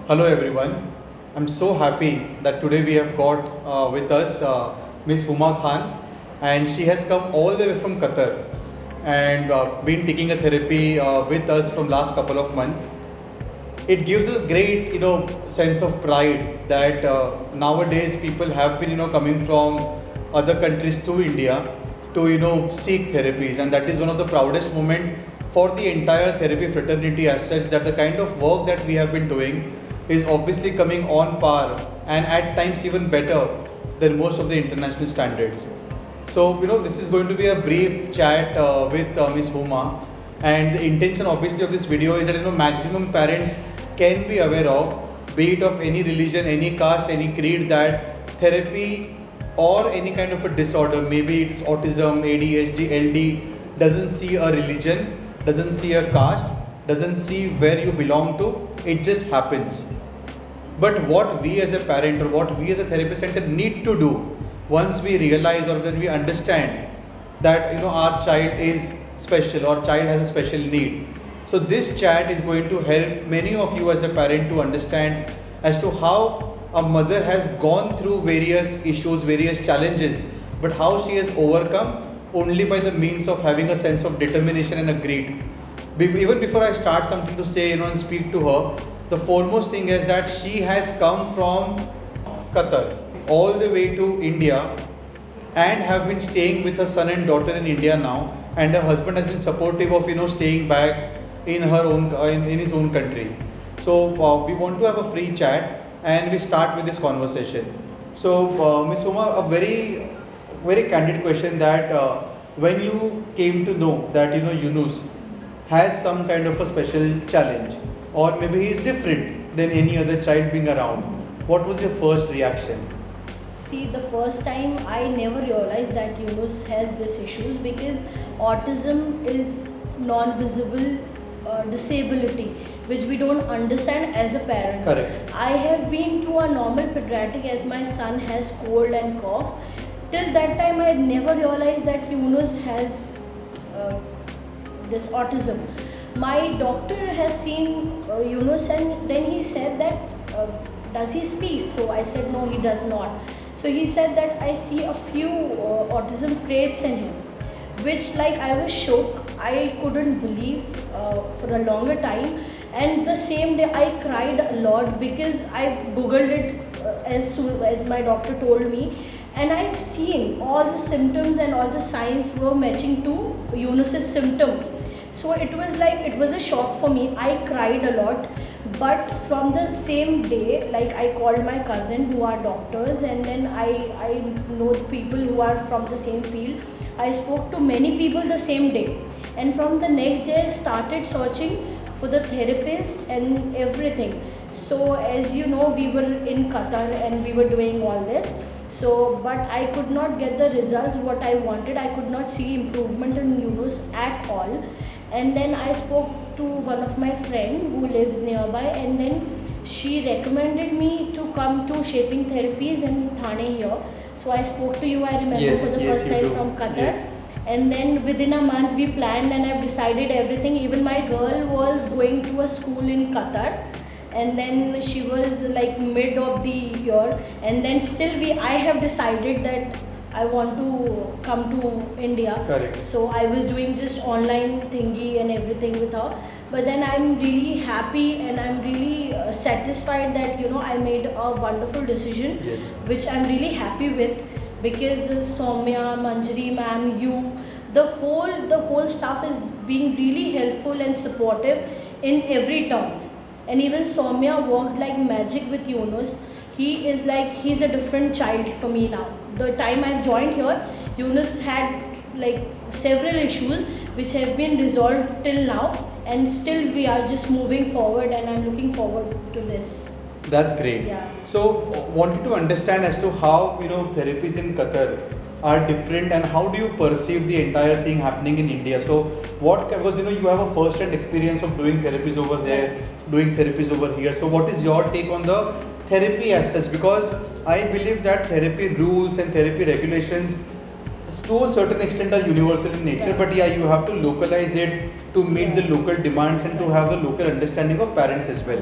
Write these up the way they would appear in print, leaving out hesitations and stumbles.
Hello everyone. I'm so happy that today we have got with us Miss Huma Khan, and she has come all the way from Qatar and been taking a therapy with us from last couple of months. It gives us a great sense of pride that nowadays people have been coming from other countries to India to seek therapies, and that is one of the proudest moment for the entire therapy fraternity as such, that the kind of work that we have been doing is obviously coming on par and at times even better than most of the international standards. So, this is going to be a brief chat with Ms. Huma, and the intention obviously of this video is that maximum parents can be aware of, be it of any religion, any caste, any creed, that therapy or any kind of a disorder, maybe it's autism, ADHD, LD, doesn't see a religion, doesn't see a caste, doesn't see where you belong to, it just happens. But what we as a parent or what we as a therapy center need to do once we realize or when we understand that our child is special or child has a special need. So this chat is going to help many of you as a parent to understand as to how a mother has gone through various issues, various challenges, but how she has overcome only by the means of having a sense of determination and a grit. Even before I start something to say, and speak to her, the foremost thing is that she has come from Qatar all the way to India and have been staying with her son and daughter in India now, and her husband has been supportive of staying back in her own in his own country. So we want to have a free chat and we start with this conversation. So Ms. Uma, a very candid question, that when you came to know that Yunus has some kind of a special challenge, or maybe he is different than any other child being around, what was your first reaction? See, the first time I never realized that Yunus has these issues, because autism is non-visible disability which we don't understand as a parent. Correct. I have been to a normal pediatric as my son has cold and cough. Till that time I never realized that Yunus has this autism. My doctor has seen Yunus, and then he said that does he speak? So I said no, he does not. So he said that I see a few autism traits in him, which I was shocked. I couldn't believe for a longer time, and the same day I cried a lot because I googled it as my doctor told me, and I've seen all the symptoms and all the signs were matching to Yunus's symptom. So it was a shock for me. I cried a lot, but from the same day, I called my cousin who are doctors, and then I know the people who are from the same field. I spoke to many people the same day, and from the next day I started searching for the therapist and everything. So as you know, we were in Qatar and we were doing all this. So, but I could not get the results what I wanted. I could not see improvement in Yunus at all. And then I spoke to one of my friend who lives nearby, and then she recommended me to come to Shaping Therapies in Thane here. So I spoke to you, I remember, Yes, for the yes, first you time do. from Qatar. Yes. And then within a month we planned and I've decided everything. Even my girl was going to a school in Qatar, and then she was mid of the year, and then still I have decided that I want to come to India. Correct. So I was doing just online thingy and everything with her. But then I'm really happy and I'm really satisfied that I made a wonderful decision, Yes. which I'm really happy with, because Soumya, Manjari ma'am, you, the whole staff is being really helpful and supportive in every terms. And even Soumya worked like magic with Yunus. He's a different child for me now. The time I've joined here, Yunus had several issues which have been resolved till now, and still we are just moving forward, and I'm looking forward to this. That's great. Yeah. So, wanted to understand as to how therapies in Qatar are different, and how do you perceive the entire thing happening in India. So, what was you have a first-hand experience of doing therapies over there, doing therapies over here. So, what is your take on the therapy as such? Because I believe that therapy rules and therapy regulations to a certain extent are universal in nature, Yeah. but yeah, you have to localize it to meet the local demands and to have a local understanding of parents as well.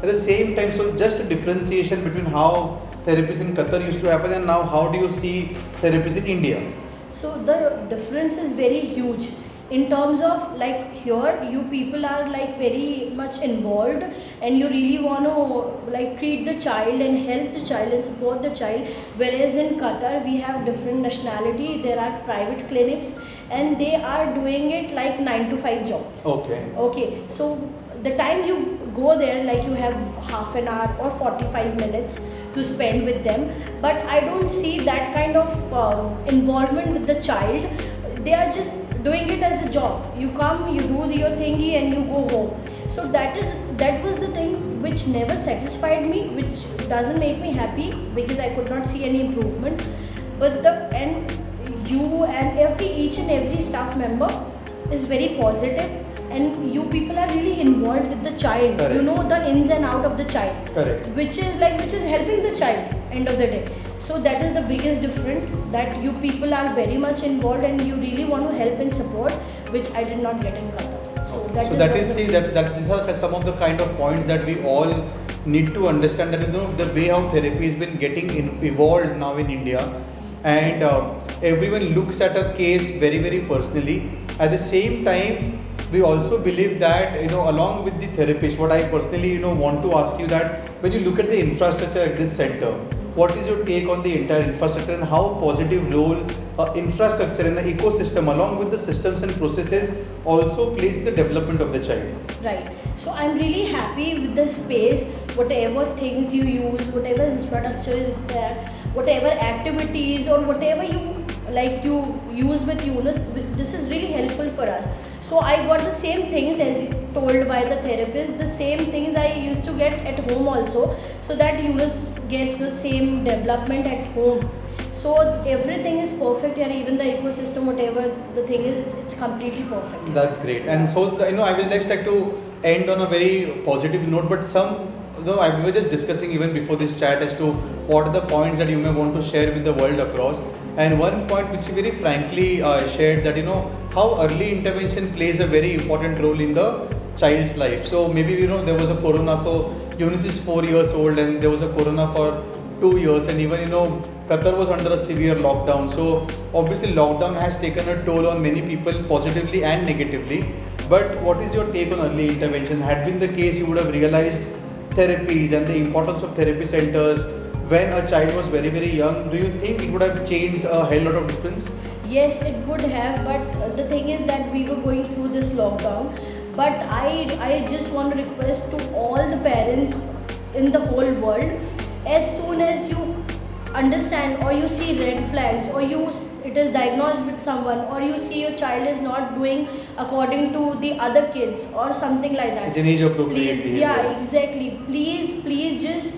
At the same time, so just a differentiation between how therapies in Qatar used to happen and now how do you see therapies in India? So the difference is very huge in terms of, like, here you people are like very much involved and you really want to like treat the child and help the child and support the child, whereas in Qatar we have different nationality, there are private clinics and they are doing it like 9 to 5 jobs. Okay. Okay, so the time you go there, like you have half an hour or 45 minutes to spend with them, but I don't see that kind of involvement with the child. They are just doing it as a job. You come, you do your thingy and you go home. So that was the thing which never satisfied me, which doesn't make me happy because I could not see any improvement. But you and each and every staff member is very positive and you people are really involved with the child. Correct. You know the ins and out of the child. Correct. Which is helping the child end of the day. So that is the biggest difference, that you people are very much involved and you really want to help and support, which I did not get in Qatar. So These are some of the kind of points that we all need to understand, that the way how therapy has been getting evolved now in India, and everyone looks at a case very very personally. At the same time, we also believe that along with the therapist, what I personally want to ask you, that when you look at the infrastructure at this center, what is your take on the entire infrastructure and how positive role infrastructure and the ecosystem along with the systems and processes also plays in the development of the child? Right. So I'm really happy with the space, whatever things you use, whatever infrastructure is there, whatever activities or whatever you use with Yunus, this is really helpful for us. So I got the same things as told by the therapist, the same things I used to get at home also, so that Yunus gets the same development at home. So everything is perfect here, even the ecosystem, whatever the thing is, it's completely perfect. That's great. And so I will next like to end on a very positive note, but we were just discussing even before this chat as to what are the points that you may want to share with the world across. And one point which you very frankly shared, that how early intervention plays a very important role in the child's life. So maybe there was a corona, so Yunus is 4 years old and there was a corona for 2 years, and even Qatar was under a severe lockdown. So obviously lockdown has taken a toll on many people positively and negatively. But what is your take on early intervention? Had been the case, you would have realized therapies and the importance of therapy centers when a child was very very young. Do you think it would have changed a hell lot of difference? Yes, it would have, but the thing is that we were going through this lockdown. But I just want to request to all the parents in the whole world, as soon as you understand or you see red flags or it is diagnosed with someone, or you see your child is not doing according to the other kids or something like that, It's an age appropriate please, behavior. yeah, exactly, please just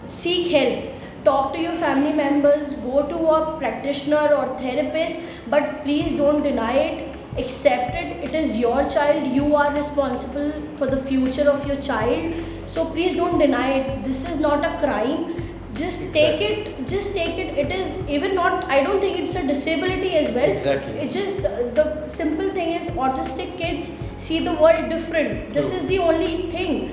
seek help. Talk to your family members, go to a practitioner or therapist, but please don't deny it. Accept it. It is your child. You are responsible for the future of your child. So please don't deny it. This is not a crime. Just take it. Just take it. It is even not. I don't think it's a disability as well. Exactly. It's just the simple thing is autistic kids see the world different. This True. is the only thing.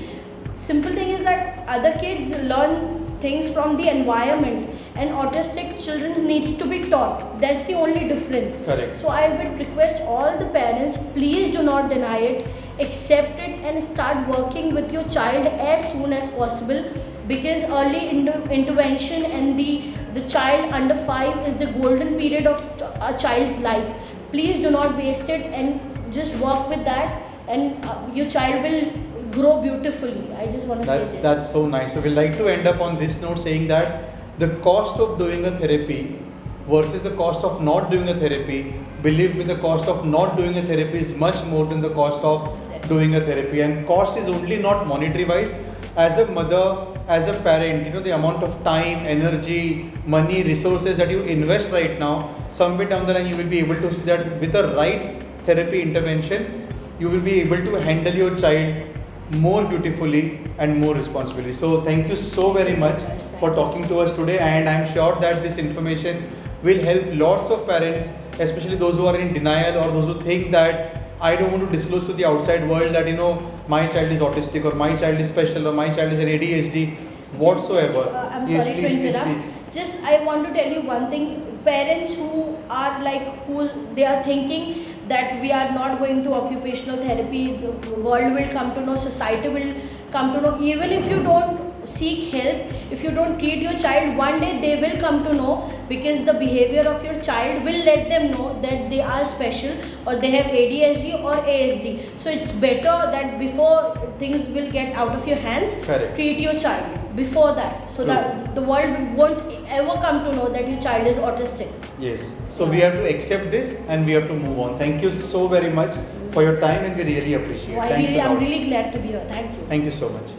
Simple thing is that other kids learn things from the environment and autistic children needs to be taught. That's the only difference. Correct. So I would request all the parents, please do not deny it, accept it and start working with your child as soon as possible, because early intervention and the child under 5 is the golden period of a child's life. Please do not waste it and just work with that, and your child will grow beautifully. I just want to say this. That's so nice. So we like to end up on this note saying that the cost of doing a therapy versus the cost of not doing a therapy, believe me, the cost of not doing a therapy is much more than the cost of Exactly. doing a therapy. And cost is only not monetary wise. As a mother, as a parent, the amount of time, energy, money, resources that you invest right now, somewhere down the line you will be able to see that with the right therapy intervention, you will be able to handle your child more beautifully and more responsibly. So thank you so very much for talking to us today, and I'm sure that this information will help lots of parents, especially those who are in denial or those who think that I don't want to disclose to the outside world that my child is autistic or my child is special or my child is an ADHD whatsoever. I'm Yes, sorry please, to please, interrupt. please. Just I want to tell you one thing. Parents who they are thinking that we are not going to occupational therapy, the world will come to know, society will come to know. Even if you don't seek help, if you don't treat your child, one day they will come to know, because the behavior of your child will let them know that they are special or they have ADHD or ASD. So it's better that before things will get out of your hands, Correct. treat your child before that, so True. that the world won't ever come to know that your child is autistic. Yes. So we have to accept this and we have to move on. Thank you so very much for your time and we really appreciate it. Thanks a I'm lot. really glad to be here. Thank you. Thank you so much.